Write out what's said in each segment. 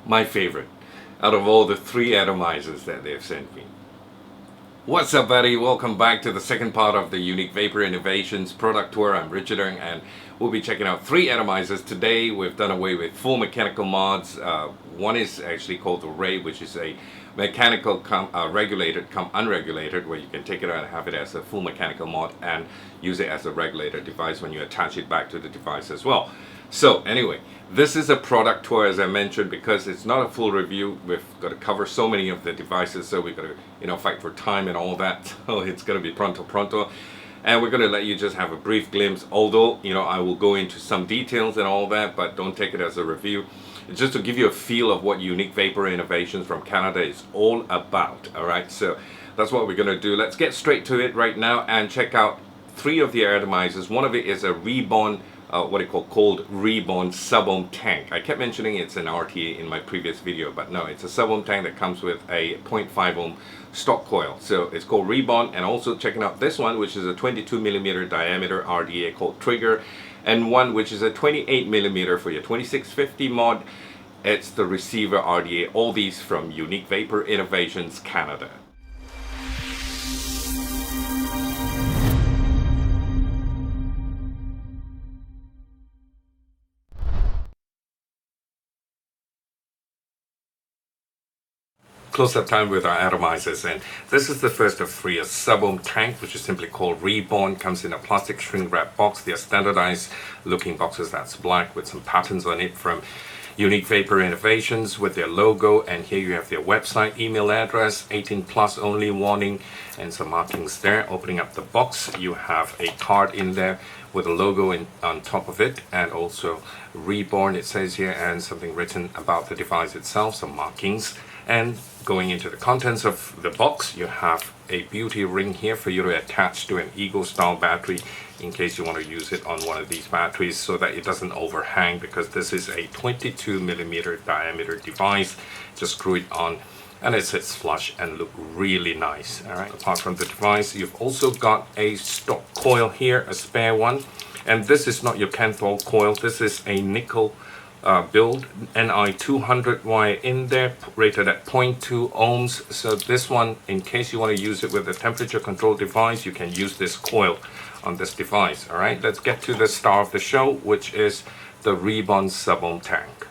my favorite out of all the three atomizers that they've sent me. What's up, buddy? Welcome back to the second part of the Unique Vapor Innovations product tour. I'm Richard Ng, and we'll be checking out three atomizers today. We've done away with full mechanical mods. One is actually called the Ray, which is a mechanical regulated unregulated, where you can take it out and have it as a full mechanical mod and use it as a regulated device when you attach it back to the device as well. So anyway, this is a product tour, as I mentioned, because it's not a full review. We've got to cover so many of the devices, so we've got to fight for time and all that. So it's going to be pronto, and we're going to let you just have a brief glimpse, although I will go into some details and all that, but don't take it as a review. It's just to give you a feel of what Unique Vapor Innovations from Canada is all about. All right, so that's what we're going to do. Let's get straight to it right now and check out three of the atomizers. One of it is a Reborn, called Reborn sub-ohm tank. I kept mentioning it's an RTA in my previous video, but no, it's a sub-ohm tank that comes with a 0.5 ohm stock coil. So it's called Reborn, and also checking out this one, which is a 22mm diameter RDA called Trigger, and one which is a 28mm for your 2650 mod. It's the Receiver RDA. All these from Unique Vapor Innovations Canada. Close-up time with our atomizers, and this is the first of three, a sub-ohm tank, which is simply called Reborn. Comes in a plastic shrink wrap box. They're standardized looking boxes that's black with some patterns on it from Unique Vapor Innovations with their logo, and here you have their website, email address, 18 plus only warning, and some markings there. Opening up the box, you have a card in there with a logo on top of it, and also Reborn it says here, and something written about the device itself, some markings. And going into the contents of the box, you have a beauty ring here for you to attach to an Ego style battery in case you want to use it on one of these batteries so that it doesn't overhang, because this is a 22mm diameter device. Just screw it on and it sits flush and look really nice. All right, apart from the device, you've also got a stock coil here, a spare one, and this is not your Kenthal coil. This is a nickel build NI 200 wire in there, rated at 0.2 ohms. So this one, in case you want to use it with a temperature control device, you can use this coil on this device. All right, let's get to the star of the show, which is the Reborn sub-ohm tank.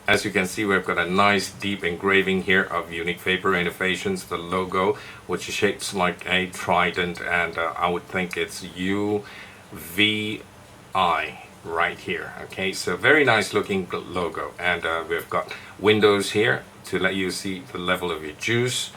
As you can see, we've got a nice deep engraving here of Unique Vapor Innovations, the logo, which is shaped like a trident, and I would think it's UVI right here. Okay, so very nice looking logo, and we've got windows here to let you see the level of your juice.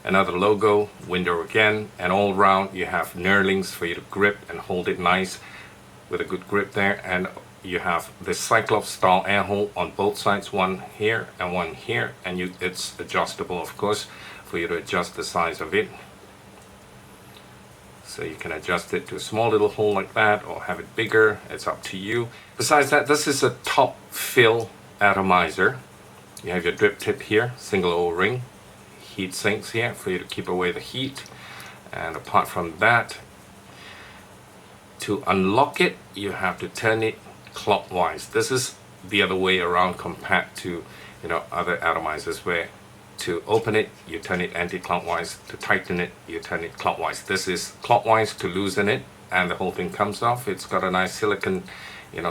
Another logo, window again, and all around you have knurlings for you to grip and hold it nice with a good grip there. And you have the Cyclops style air hole on both sides, one here and one here, and it's adjustable, of course, for you to adjust the size of it. So you can adjust it to a small little hole like that, or have it bigger. It's up to you. Besides that, this is a top fill atomizer. You have your drip tip here, single O-ring, heat sinks here for you to keep away the heat. And apart from that, to unlock it, you have to turn it clockwise. This is the other way around compared to other atomizers, where to open it, you turn it anti-clockwise. To tighten it, you turn it clockwise. This is clockwise to loosen it, and the whole thing comes off. It's got a nice silicone,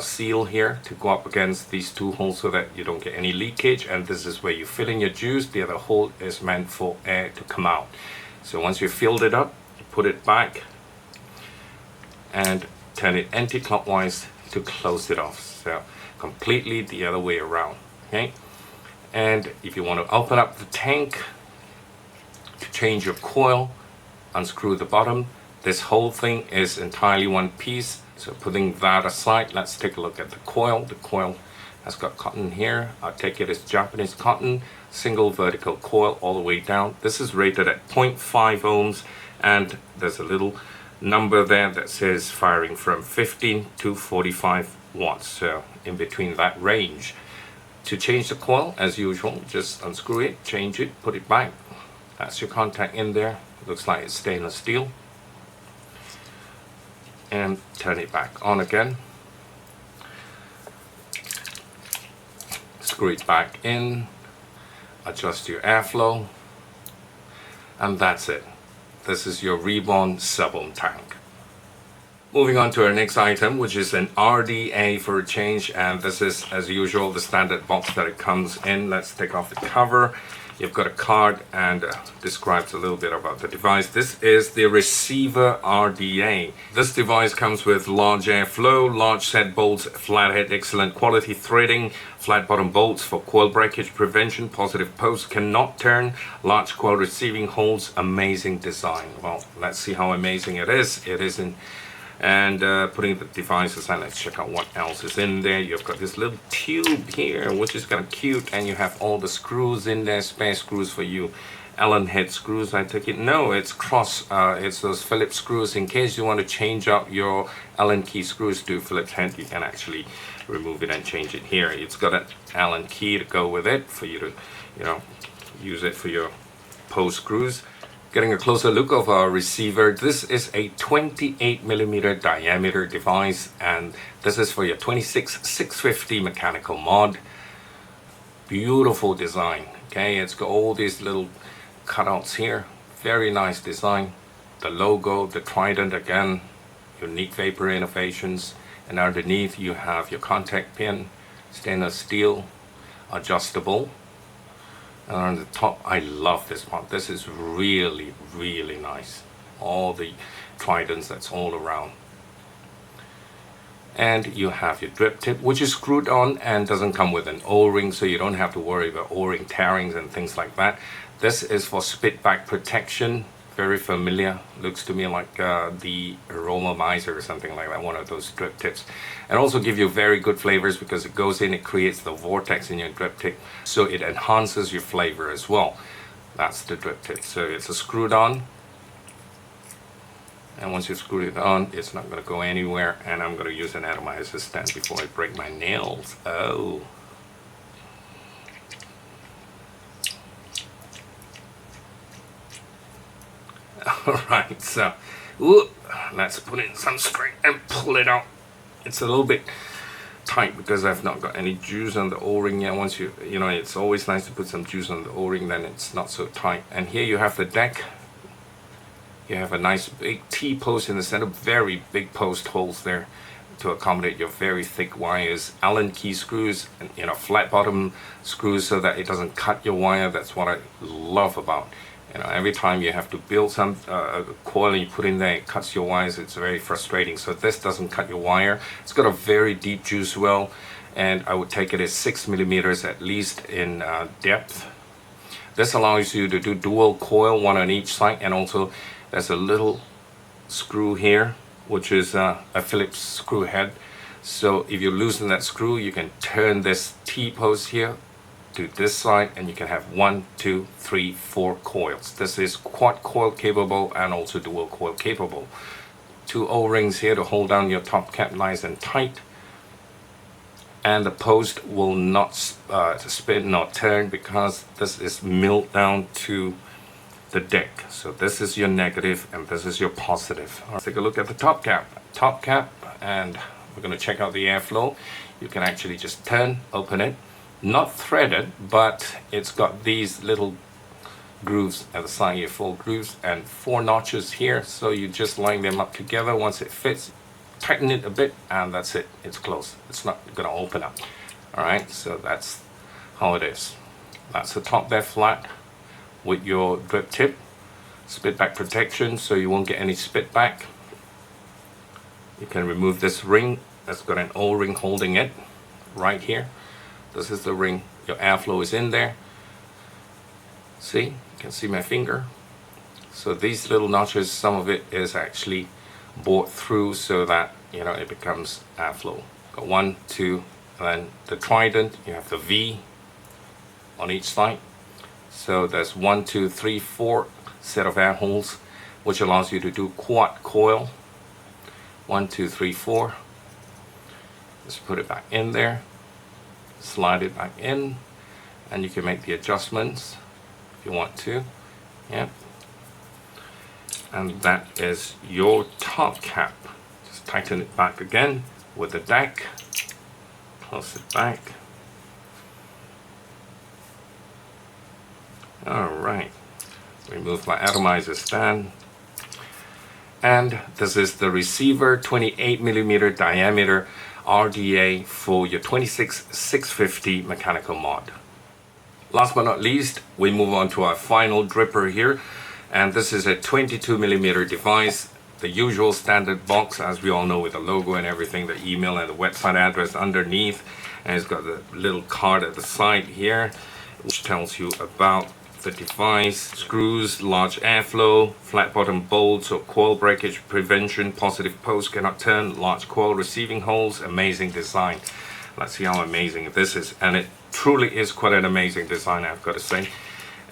seal here to go up against these two holes so that you don't get any leakage. And this is where you fill in your juice. The other hole is meant for air to come out. So once you've filled it up, you put it back and turn it anti-clockwise to close it off. So completely the other way around. Okay. And if you want to open up the tank to change your coil, unscrew the bottom. This whole thing is entirely one piece. So putting that aside, let's take a look at the coil. The coil has got cotton here. I take it as Japanese cotton, single vertical coil all the way down. This is rated at 0.5 ohms, and there's a little number there that says firing from 15 to 45 watts. So in between that range. To change the coil, as usual, just unscrew it, change it, put it back. That's your contact in there. Looks like it's stainless steel. And turn it back on again. Screw it back in. adjust your airflow, and that's it. This is your reborn sub-ohm tank. Moving on to our next item, which is an RDA for a change, and this is, as usual, the standard box that it comes in. Let's take off the cover. You've got a card and describes a little bit about the device. This is the receiver RDA. This device comes with large airflow, large set bolts, flathead, excellent quality threading, flat bottom bolts for coil breakage prevention, positive posts, cannot turn, large coil receiving holes, amazing design. Well, let's see how amazing it is. It is in. And putting the device aside, let's check out what else is in there. You've got this little tube here, which is kind of cute, and you have all the screws in there, spare screws for you. Allen head screws, I take it. No, it's it's those Phillips screws. In case you want to change out your Allen key screws to Phillips head, you can actually remove it and change it here. It's got an Allen key to go with it for you to, use it for your post screws. Getting a closer look of our receiver. This is a 28mm diameter device, and this is for your 26650 mechanical mod. Beautiful design. Okay, it's got all these little cutouts here. Very nice design. The logo, the trident again, unique vapor innovations, and underneath you have your contact pin, stainless steel, adjustable. And on the top, I love this part. This is really, really nice. All the tridents that's all around. And you have your drip tip, which is screwed on and doesn't come with an O-ring, so you don't have to worry about O-ring tearings and things like that. This is for spit back protection. Very familiar. Looks to me like the aroma miser or something like that, one of those drip tips. And also give you very good flavors because it goes in, it creates the vortex in your drip tip, so it enhances your flavor as well. That's the drip tip. So it's a screwed on, and once you screw it on, it's not going to go anywhere. And I'm going to use an atomizer stand before I break my nails. Oh. Alright, so let's put in some strength and pull it out. It's a little bit tight because I've not got any juice on the O-ring yet. Once it's always nice to put some juice on the O-ring, then it's not so tight. And here you have the deck. You have a nice big T-post in the center, very big post holes there to accommodate your very thick wires. Allen key screws and flat bottom screws so that it doesn't cut your wire. That's what I love about. Every time you have to build some coil and you put in there, it cuts your wires. It's very frustrating. So this doesn't cut your wire. It's got a very deep juice well, and I would take it as 6mm at least in depth. This allows you to do dual coil, one on each side, and also there's a little screw here, which is a Phillips screw head. So if you loosen that screw, you can turn this T-post here to this side, and you can have 1, 2, 3, 4 coils. This is quad coil capable and also dual coil capable. 2 O-rings here to hold down your top cap nice and tight, and the post will not spin nor turn because this is milled down to the deck. So this is your negative and this is your positive. Let's take a look at the top cap, and we're going to check out the airflow. You can actually just open it. Not threaded, but it's got these little grooves at the side here, 4 grooves and 4 notches here. So you just line them up together. Once it fits, tighten it a bit, and that's it. It's closed. It's not going to open up. All right, so that's how it is. That's the top there flat with your drip tip, spit back protection, so you won't get any spit back. You can remove this ring that's got an O-ring holding it right here. This is the ring. Your airflow is in there. See, you can see my finger. So these little notches, some of it is actually bored through so that it becomes airflow. Got 1, 2, and then the trident. You have the V on each side. So there's 1, 2, 3, 4 set of air holes, which allows you to do quad coil. 1, 2, 3, 4. Just put it back in there. Slide it back in, and you can make the adjustments if you want to. Yep. And that is your top cap. Just tighten it back again with the deck. Close it back. Alright, remove my atomizer stand. And this is the receiver 28mm diameter RDA for your 26650 mechanical mod. Last but not least, we move on to our final dripper here, and this is a 22mm device, the usual standard box, as we all know, with the logo and everything, the email and the website address underneath, and it's got the little card at the side here which tells you about the device, screws, large airflow, flat bottom bolts or coil breakage prevention, positive post cannot turn, large coil receiving holes, amazing design. Let's see how amazing this is, and it truly is quite an amazing design, I've got to say.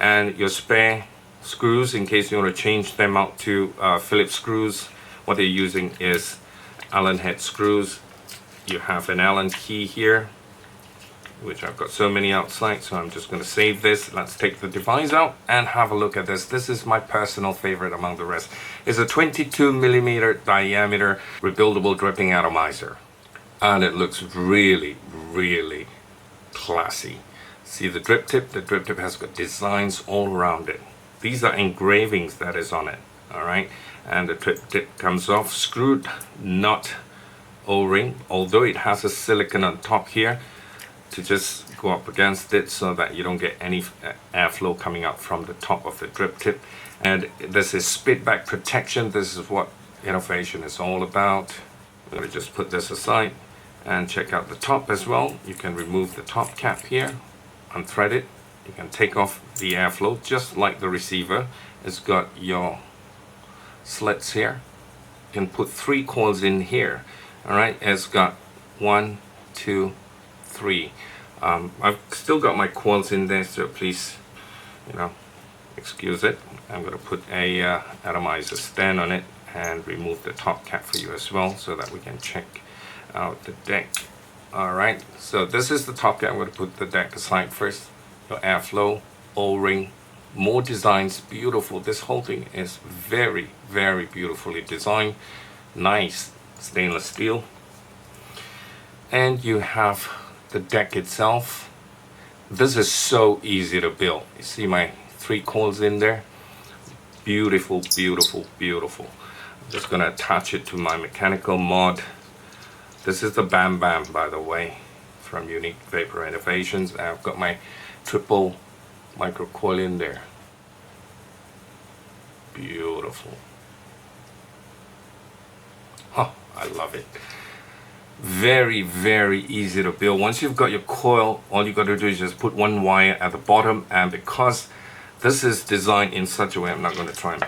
And your spare screws, in case you want to change them out to Phillips screws, what they're using is Allen head screws. You have an Allen key here, which I've got so many outside, so I'm just going to save this. Let's take the device out and have a look at this. This is my personal favorite among the rest. It's a 22mm diameter rebuildable dripping atomizer, and it looks really, really classy. See the drip tip? The drip tip has got designs all around it. These are engravings that is on it, alright? And the drip tip comes off, screwed, not O-ring, although it has a silicone on top here to just go up against it so that you don't get any airflow coming out from the top of the drip tip. And this is spit back protection. This is what innovation is all about. I'm going to just put this aside and check out the top as well. You can remove the top cap here, unthread it. You can take off the airflow just like the receiver. It's got your slits here. You can put 3 coils in here. Alright, it's got 1, 2, 3. I've still got my coils in there, so please, excuse it. I'm going to put a atomizer stand on it and remove the top cap for you as well, so that we can check out the deck. Alright, so this is the top cap. I'm going to put the deck aside first. Your airflow, O-ring, more designs, beautiful. This whole thing is very, very beautifully designed. Nice stainless steel. And you have the deck itself. This is so easy to build. You see my 3 coils in there? Beautiful, beautiful, beautiful. I'm just going to attach it to my mechanical mod. This is the Bam Bam, by the way, from Unique Vapor Innovations. I've got my triple micro coil in there. Beautiful. Oh, I love it. Very, very easy to build. Once you've got your coil, all you got to do is just put 1 wire at the bottom, and because this is designed in such a way, I'm not going to try and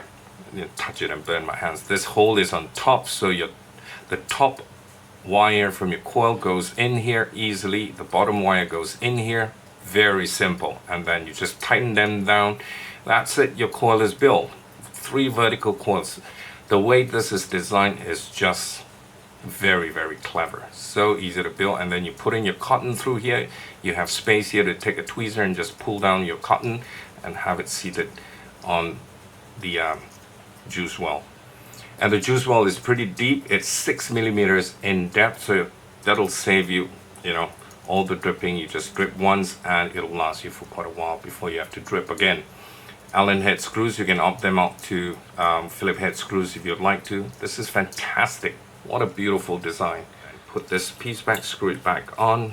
touch it and burn my hands. This hole is on top, so the top wire from your coil goes in here easily, the bottom wire goes in here. Very simple, and then you just tighten them down. That's it, your coil is built. 3 vertical coils. The way this is designed is just very, very clever. So easy to build. And then you put in your cotton through here. You have space here to take a tweezer and just pull down your cotton and have it seated on the juice well. And the juice well is pretty deep. It's 6mm in depth, so that'll save you, all the dripping. You just drip once and it'll last you for quite a while before you have to drip again. Allen head screws, you can opt them out to Phillips head screws if you'd like to. This is fantastic. What a beautiful design. Put this piece back, screw it back on,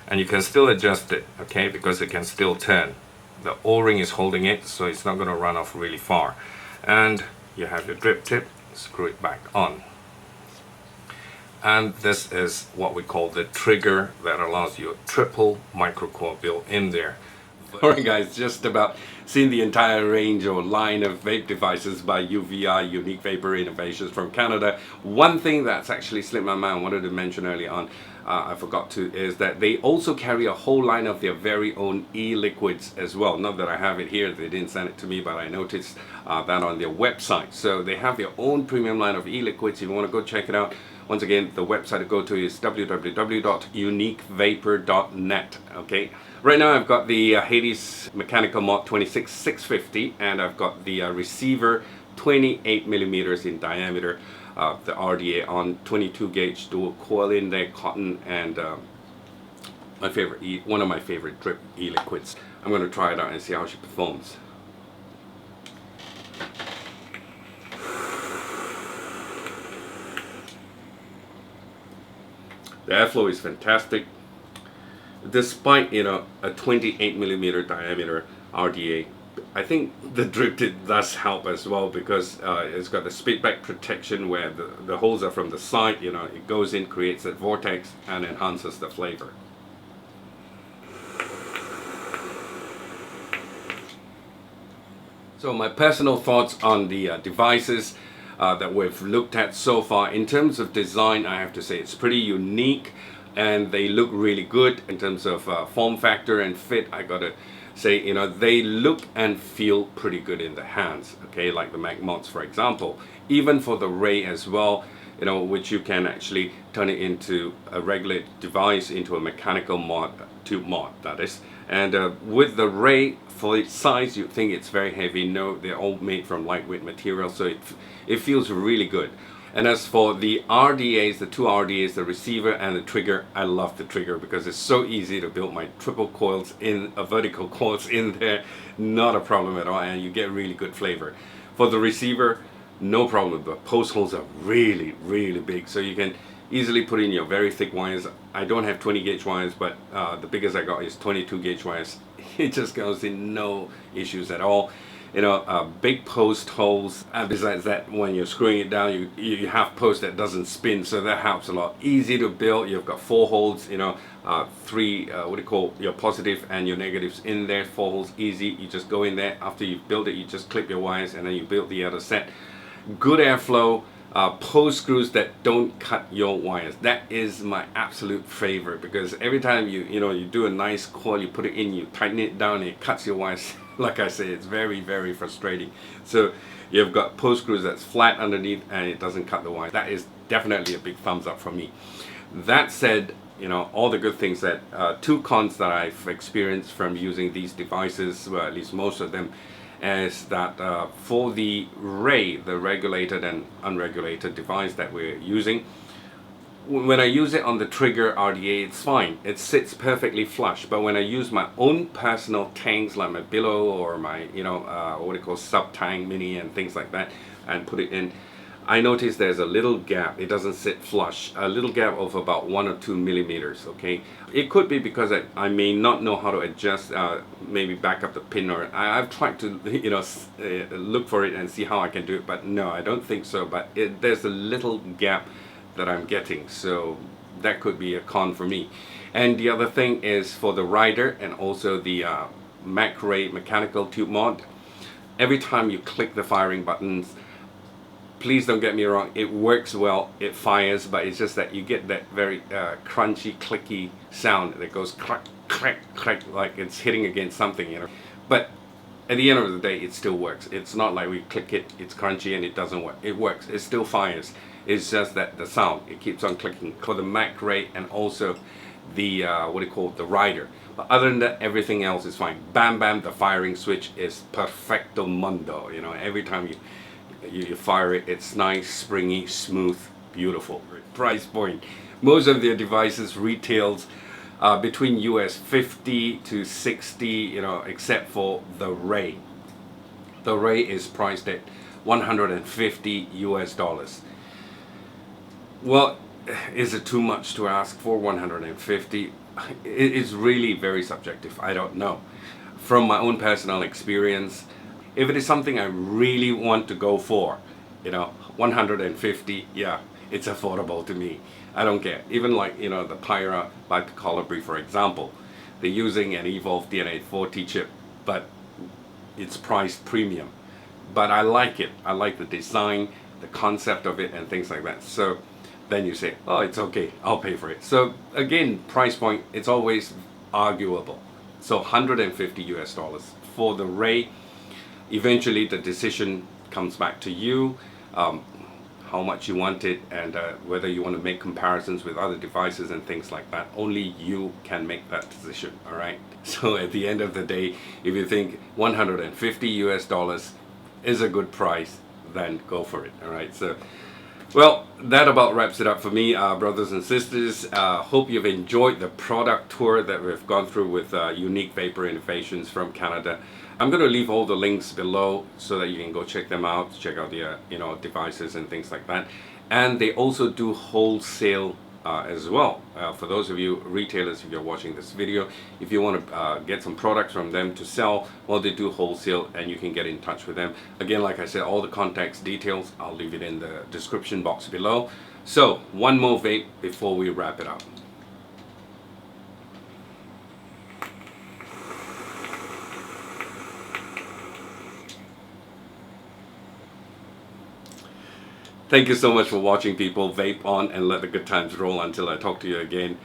and you can still adjust it, okay, because it can still turn. The O-ring is holding it, so it's not going to run off really far. And you have your drip tip, screw it back on. And this is what we call the trigger that allows you a triple microcoil built in there. Alright guys, just about seen the entire range or line of vape devices by UVI, Unique Vapor Innovations from Canada. One thing that's actually slipped my mind, I wanted to mention early on, I forgot to, is that they also carry a whole line of their very own e-liquids as well. Not that I have it here, they didn't send it to me, but I noticed that on their website. So they have their own premium line of e-liquids. If you want to go check it out, once again, the website to go to is www.uniquevapor.net. Okay. Right now I've got the Hades Mechanical Mod 26650, and I've got the receiver 28mm in diameter, the RDA on 22 gauge dual coil in there, cotton, and my favorite one of my favorite drip e-liquids. I'm going to try it out and see how she performs. The airflow is fantastic. Despite, you know, a 28mm diameter RDA, I think the drip tip does help as well, because it's got the spitback protection where the holes are from the side. You know, it goes in, creates a vortex, and enhances the flavor. So my personal thoughts on the devices that we've looked at so far. In terms of design, I have to say it's pretty unique, and they look really good. In terms of form factor and fit, I gotta say, you know, they look and feel pretty good in the hands, okay, like the Mac Mods, for example. Even for the Ray as well, you know, which you can actually turn it into a regular device, into a mechanical mod, tube mod, that is. And with the Ray, for its size, you think it's very heavy. No, they're all made from lightweight material, so it feels really good. And as for the RDAs, the two RDAs, the receiver and the trigger, I love the trigger because it's so easy to build my triple coils in, vertical coils in there. Not a problem at all, and you get really good flavor. For the receiver, no problem. The post holes are really, really big, so you can easily put in your very thick wires. I don't have 20 gauge wires, but the biggest I got is 22 gauge wires. It just goes in, no issues at all. You know, big post holes, and besides that, when you're screwing it down, you have post that doesn't spin, so that helps a lot. Easy to build. You've got 4 holes, you know, 3 what do you call, your positive and your negatives in there. 4 holes, easy. You just go in there. After you've built it, you just clip your wires, and then you build the other set. Good airflow. Post screws that don't cut your wires. That is my absolute favorite, because every time you do a nice coil, you put it in, you tighten it down, and it cuts your wires. Like I say, it's very, very frustrating. So you've got post screws that's flat underneath and it doesn't cut the wire. That is definitely a big thumbs up from me. That said, you know, all the good things that two cons that I've experienced from using these devices, well, at least most of them, is that for the Ray, the regulated and unregulated device that we're using, when I use it on the trigger RDA, it's fine. It sits perfectly flush. But when I use my own personal tanks, like my Billow or my, what do you call, sub tank mini and things like that, and put it in, I notice there's a little gap. It doesn't sit flush. A little gap of about 1 or 2 millimeters. Okay, it could be because I may not know how to adjust, maybe back up the pin, or I've tried to look for it and see how I can do it, but no, I don't think so. But there's a little gap that I'm getting, so that could be a con for me. And the other thing is for the rider and also the Mac Ray mechanical tube mod. Every time you click the firing buttons, please don't get me wrong, it works well, it fires, but it's just that you get that very crunchy, clicky sound that goes crack, crack, crack, like it's hitting against something, you know. But at the end of the day, it still works. It's not like we click it, it's crunchy and it doesn't work. It works, it still fires. It's just that the sound, it keeps on clicking for the Mac Ray and also the the rider. But other than that, everything else is fine. Bam bam, the firing switch is perfecto mundo. You know, every time you fire it, it's nice, springy, smooth, beautiful. Price point, most of their devices retails between US 50 to 60, you know, except for the Ray. The Ray is priced at $150 US. Well, is it too much to ask for 150? It is really very subjective. I don't know. From my own personal experience, if it is something I really want to go for, you know, 150, yeah, it's affordable to me. I don't care. Even like, you know, the Pyra by Colibri, for example, they're using an Evolve DNA40 chip, but it's priced premium. But I like it. I like the design, the concept of it, and things like that. So then you say, oh, it's okay, I'll pay for it. So again, price point, it's always arguable. So 150 US dollars for the Ray. Eventually the decision comes back to you, how much you want it, and whether you want to make comparisons with other devices and things like that. Only you can make that decision, all right? So at the end of the day, if you think 150 US dollars is a good price, then go for it, all right? So Well, that about wraps it up for me, brothers and sisters. Hope you've enjoyed the product tour that we've gone through with Unique Vapor Innovations from Canada. I'm going to leave all the links below so that you can go check them out, check out the devices and things like that. And they also do wholesale as well. For those of you retailers, if you're watching this video, if you want to get some products from them to sell, well, they do wholesale and you can get in touch with them. Again, like I said, all the contact details, I'll leave it in the description box below. So, one more vape before we wrap it up. Thank you so much for watching, people. Vape on and let the good times roll until I talk to you again.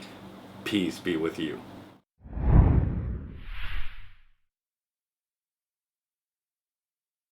Peace be with you.